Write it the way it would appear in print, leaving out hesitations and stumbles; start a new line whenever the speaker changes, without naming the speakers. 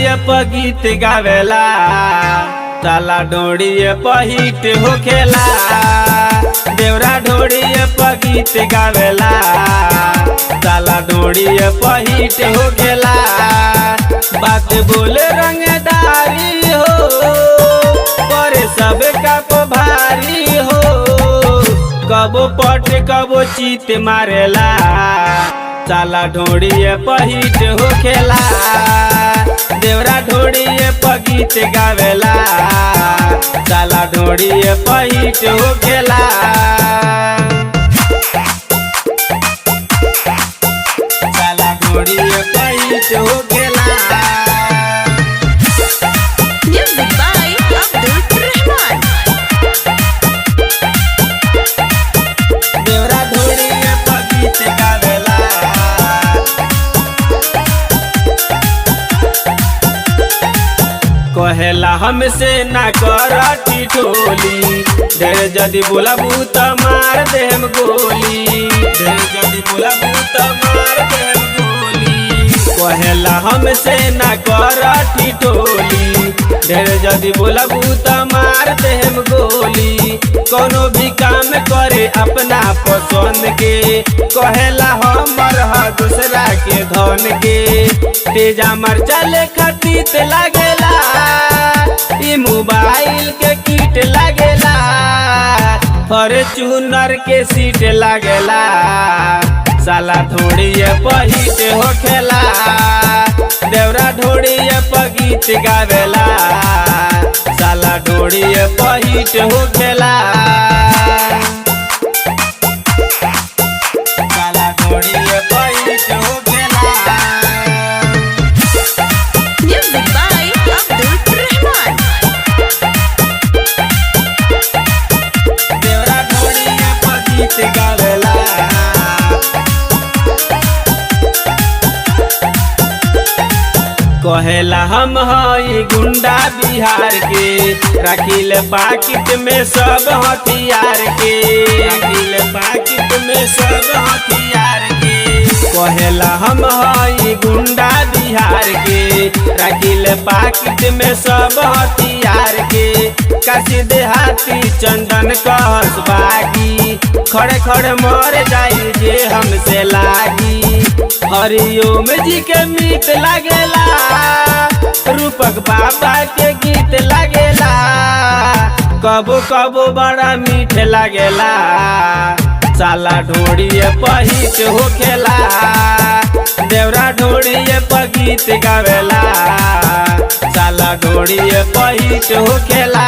ढोड़िए पर गीत गावेला, साला ढोड़िए पर हिट होखेला। देवरा ढोड़िए पर गीत गावेला, साला ढोड़िए पर हिट होखेला। बात बोले रंगदारी हो, पर सब कप भारी हो। कबो पट कबो चीत मारेला, साला ढोड़िए पर हिट होखेला। देवरा ढोड़िए पर गीत गावेला, साला ढोड़िए पर हिट होखेला। साला ढोड़िए पर हिट होखेला।
Music by Abdul Rahman.
देवरा ढोड़िए पर गीत गावेला, कहेला हमसे ना कर ठिठोली। ढेर जदि बोलबू त मार देम गोली, ढेर जदि बोलबू त मार देम गोली। कहेला हमसे ना कर ठिठोली। ढेर जदि बोलबू त मार देम गोली। कोनो भी काम करे अपना पसंद के, कहेला हमर ह दूसरा के धन के। तेजा मरचा लेखा तीत लागेला, ई मोबाइल के कीट लागेला। फॉर्च्यूनर के सीट लागेला, साला ढोड़िए पर हिट होखेला। देवरा ढोड़िए पर गीत गावेला, साला ढोड़िए पर हिट होखेला। साला ढोड़िए पर हिट होखेला।
Music by Abdul Rahman.
देवरा ढोड़िए पर गीत गावेला, कहेला हम हई गुंडा बिहार के। रखिल पाकिट में सब हथियार के, रखिल पाकिट में सब हथियार के। कहेला हम हई गुंडा बिहार के। रखिल पाकिट में सब हथियार के। काशी देहाती चंदन कहस बागी, खड़े खड़े मर जाई जे हमसे लागी। हरिओम जी के मीत लागेला, रूपक बाबा के गीत लागेला। कबो कबो बड़ा मीठ लागेला, साला ढोड़िए पर हिट होखेला। देवरा ढोड़िए पर गीत गावेला, साला ढोड़िए पर हिट होखेला।